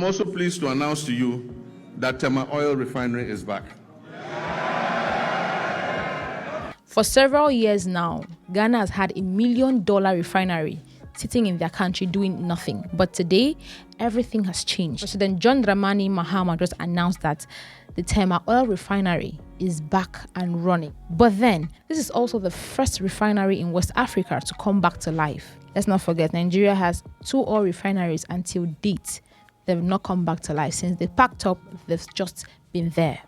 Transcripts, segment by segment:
I'm also pleased to announce to you that Tema Oil Refinery is back. For several years now, Ghana has had $1 million refinery sitting in their country doing nothing. But today, everything has changed. President John Dramani Mahama just announced that the Tema Oil Refinery is back and running. But then, this is also the first refinery in West Africa to come back to life. Let's not forget, Nigeria has 2 oil refineries until date. They've not come back to life. Since they packed up, they've just been there.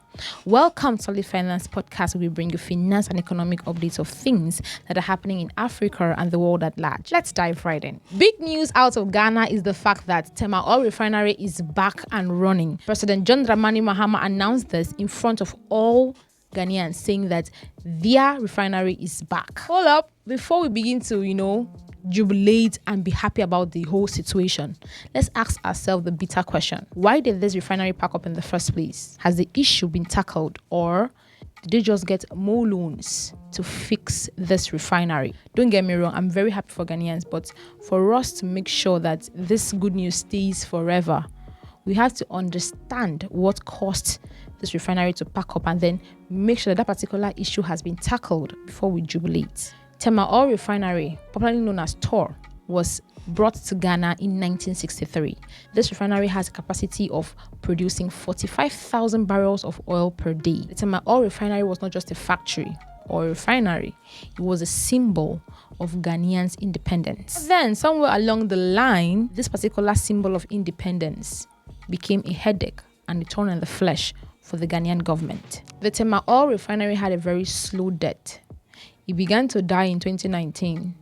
Welcome to Solid Finance Podcast, where we bring you finance and economic updates of things that are happening in Africa and the world at large. Let's dive right in. Big news out of Ghana is the fact that Tema Oil Refinery is back and running. President John Dramani Mahama announced this in front of all Ghanaians, saying that their refinery is back. Hold up, before we begin to, jubilate and be happy about the whole situation, let's ask ourselves the bitter question: why did this refinery pack up in the first place? Has the issue been tackled, or did they just get more loans to fix this refinery? Don't get me wrong, I'm very happy for Ghanaians, but for us to make sure that this good news stays forever, we have to understand what caused this refinery to pack up and then make sure that particular issue has been tackled before we jubilate. Tema Oil Refinery, popularly known as TOR, was brought to Ghana in 1963. This refinery has a capacity of producing 45,000 barrels of oil per day. The Tema Oil Refinery was not just a factory or a refinery, it was a symbol of Ghanaians' independence. Then, somewhere along the line, this particular symbol of independence became a headache and a thorn in the flesh for the Ghanaian government. The Tema Oil Refinery had a very slow death. It began to die in 2019,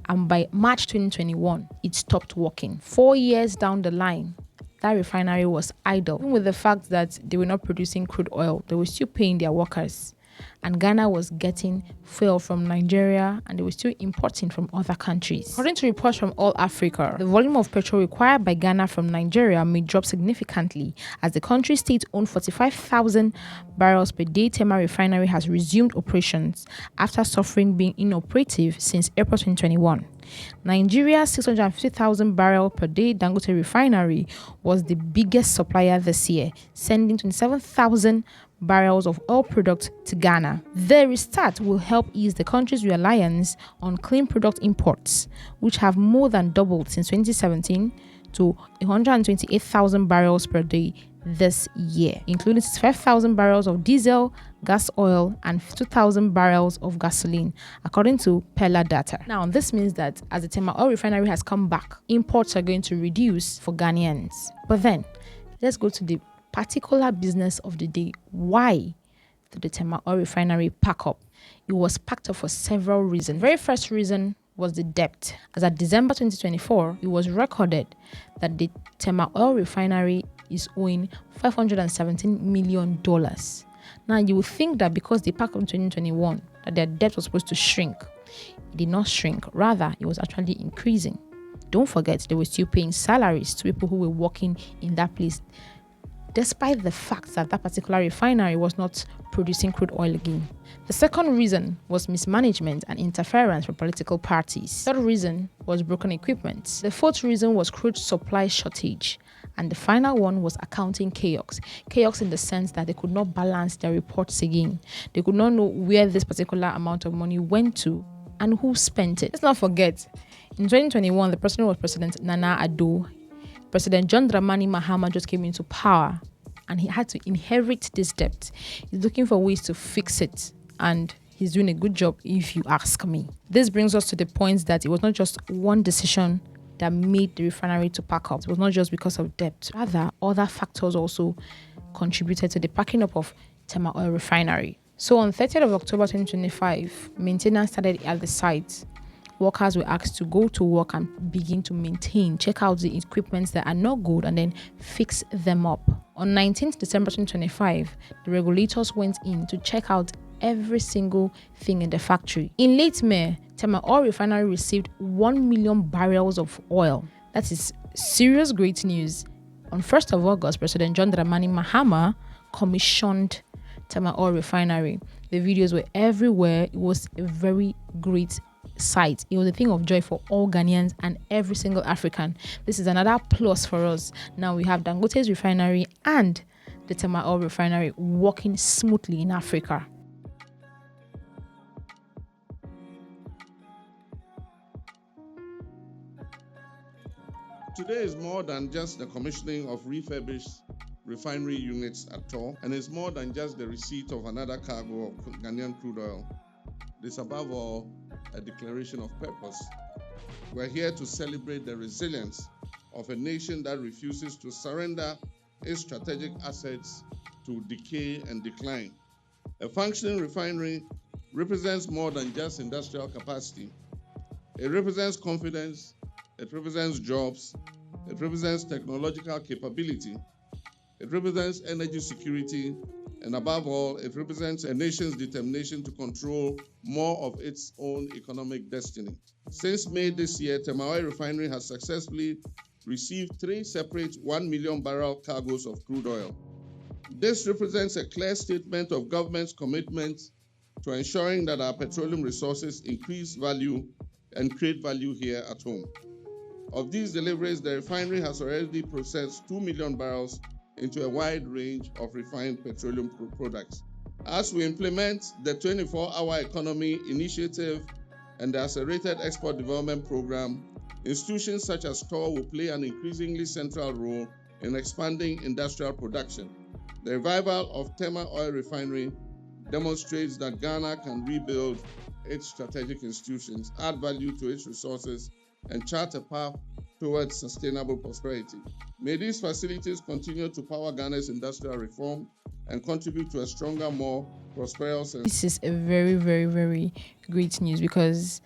and by March 2021, it stopped working. 4 years down the line, that refinery was idle. Even with the fact that they were not producing crude oil, they were still paying their workers. And Ghana was getting fuel from Nigeria, and they were still importing from other countries. According to reports from All Africa, the volume of petrol required by Ghana from Nigeria may drop significantly as the country's state-owned 45,000 barrels per day Tema Refinery has resumed operations after suffering being inoperative since April 2021. Nigeria's 650,000 barrel per day Dangote Refinery was the biggest supplier this year, sending 27,000 barrels of oil product to Ghana. The restart will help ease the country's reliance on clean product imports, which have more than doubled since 2017 to 128,000 barrels per day this year, including 65,000 barrels of diesel, gas oil, and 2,000 barrels of gasoline, according to Pella data. Now, this means that as the Tema Oil Refinery has come back, imports are going to reduce for Ghanaians. But then, let's go to the particular business of the day. Why did the Tema Oil Refinery pack up? It was packed up for several reasons. The very first reason was the debt. As at December 2024, it was recorded that the Tema Oil Refinery is owing $517 million. Now, you would think that because they packed up in 2021, that their debt was supposed to shrink. It did not shrink. Rather, it was actually increasing. Don't forget, they were still paying salaries to people who were working in that place, despite the fact that that particular refinery was not producing crude oil again. The second reason was mismanagement and interference from political parties. The third reason was broken equipment. The fourth reason was crude supply shortage. And the final one was accounting chaos. Chaos in the sense that they could not balance their reports again. They could not know where this particular amount of money went to and who spent it. Let's not forget, in 2021, the president was President Nana Addo. President John Dramani Mahama just came into power and he had to inherit this debt. He's looking for ways to fix it, and he's doing a good job, if you ask me. This brings us to the point that it was not just one decision that made the refinery to pack up. It was not just because of debt. Rather, other factors also contributed to the packing up of Tema Oil Refinery. So on 30th of October 2025, maintenance started at the site. Workers were asked to go to work and begin to maintain, check out the equipments that are not good, and then fix them up. On 19th December 2025, the regulators went in to check out every single thing in the factory. In late May, Tema Oil Refinery received 1 million barrels of oil. That is serious great news. On 1st of August, President John Dramani Mahama commissioned Tema Oil Refinery. The videos were everywhere. It was a very great sight. It was a thing of joy for all Ghanaians and every single African. This is another plus for us. Now we have Dangote's refinery and the Tema Oil Refinery working smoothly in Africa. Today is more than just the commissioning of refurbished refinery units at all, and it's more than just the receipt of another cargo of Ghanaian crude oil. It is above all a declaration of purpose. We're here to celebrate the resilience of a nation that refuses to surrender its strategic assets to decay and decline. A functioning refinery represents more than just industrial capacity. It represents confidence, it represents jobs, it represents technological capability, it represents energy security, and above all, it represents a nation's determination to control more of its own economic destiny. Since May this year, Tema Oil Refinery has successfully received 3 separate 1 million barrel cargoes of crude oil. This represents a clear statement of government's commitment to ensuring that our petroleum resources increase value and create value here at home. Of these deliveries, the refinery has already processed 2 million barrels into a wide range of refined petroleum products. As we implement the 24-hour economy initiative and the accelerated export development program, institutions such as TOR will play an increasingly central role in expanding industrial production. The revival of Tema Oil Refinery demonstrates that Ghana can rebuild its strategic institutions, add value to its resources, and chart a path towards sustainable prosperity. May these facilities continue to power Ghana's industrial reform and contribute to a stronger, more prosperous. This is a very, very, very great news because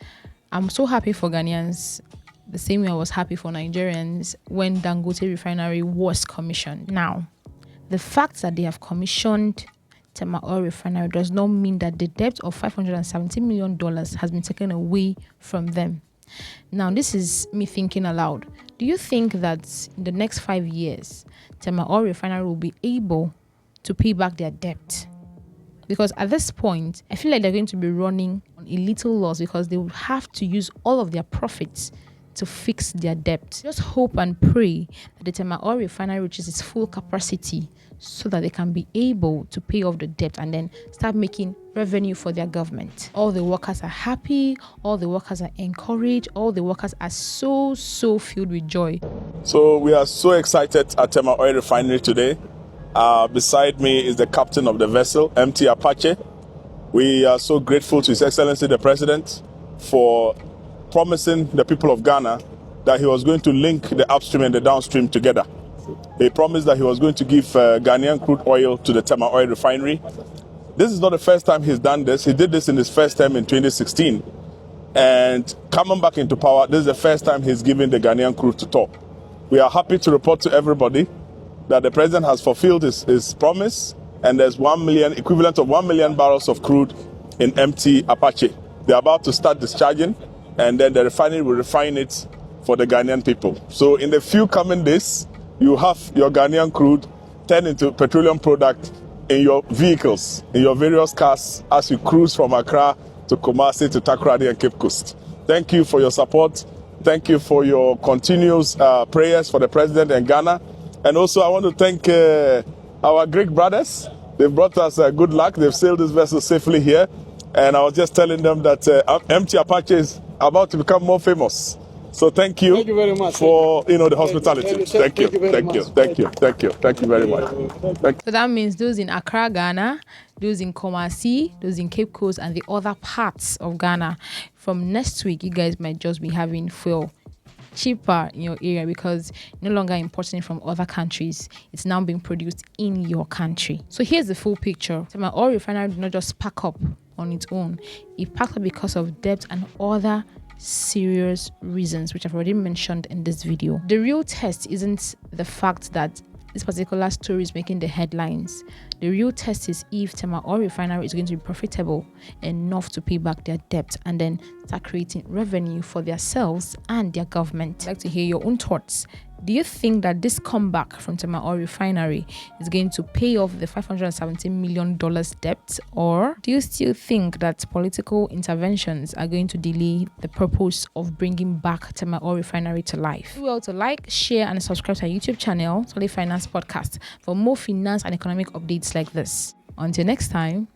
I'm so happy for Ghanaians, the same way I was happy for Nigerians when Dangote Refinery was commissioned. Now, the fact that they have commissioned Tema Oil Refinery does not mean that the debt of $570 million has been taken away from them. Now, this is me thinking aloud. Do you think that in the next 5 years, Tema Oil Refinery will be able to pay back their debt? Because at this point, I feel like they're going to be running on a little loss because they will have to use all of their profits to fix their debt. Just hope and pray that the Tema Oil Refinery reaches its full capacity so that they can be able to pay off the debt and then start making revenue for their government. All the workers are happy, all the workers are encouraged, all the workers are so filled with joy. So we are so excited at Tema Oil Refinery today. Beside me is the captain of the vessel, MT Apache. We are so grateful to His Excellency the President for promising the people of Ghana that he was going to link the upstream and the downstream together. He promised that he was going to give Ghanaian crude oil to the Tema Oil Refinery. This is not the first time he's done this. He did this in his first term in 2016. And coming back into power, this is the first time he's giving the Ghanaian crude to TOR. We are happy to report to everybody that the president has fulfilled his promise, and there's equivalent of 1 million barrels of crude in MT Apache. They're about to start discharging, and then the refinery will refine it for the Ghanaian people. So in the few coming days, you have your Ghanaian crude turned into petroleum product in your vehicles, in your various cars, as you cruise from Accra to Kumasi to Takoradi and Cape Coast. Thank you for your support. Thank you for your continuous prayers for the president and Ghana. And also I want to thank our Greek brothers. They've brought us good luck. They've sailed this vessel safely here. And I was just telling them that MT Apache is about to become more famous. So thank you very much for the hospitality. Thank you very much. So that means those in Accra, Ghana, those in Kumasi, those in Cape Coast, and the other parts of Ghana, from next week, you guys might just be having fuel cheaper in your area because no longer importing from other countries. It's now being produced in your country. So here's the full picture. Tema Oil Refinery did not just pack up on its own. It packed up because of debt and other serious reasons, which I've already mentioned in this video. The real test isn't the fact that this particular story is making the headlines. The real test is if Tema Oil Refinery is going to be profitable enough to pay back their debt and then start creating revenue for themselves and their government. I'd like to hear your own thoughts Do you think that this comeback from Tema Oil Refinery is going to pay off the $517 million debt, or do you still think that political interventions are going to delay the purpose of bringing back Tema Oil Refinery to life? Do well to like, share, and subscribe to our YouTube channel, Solid Finance Podcast, for more finance and economic updates like this. Until next time.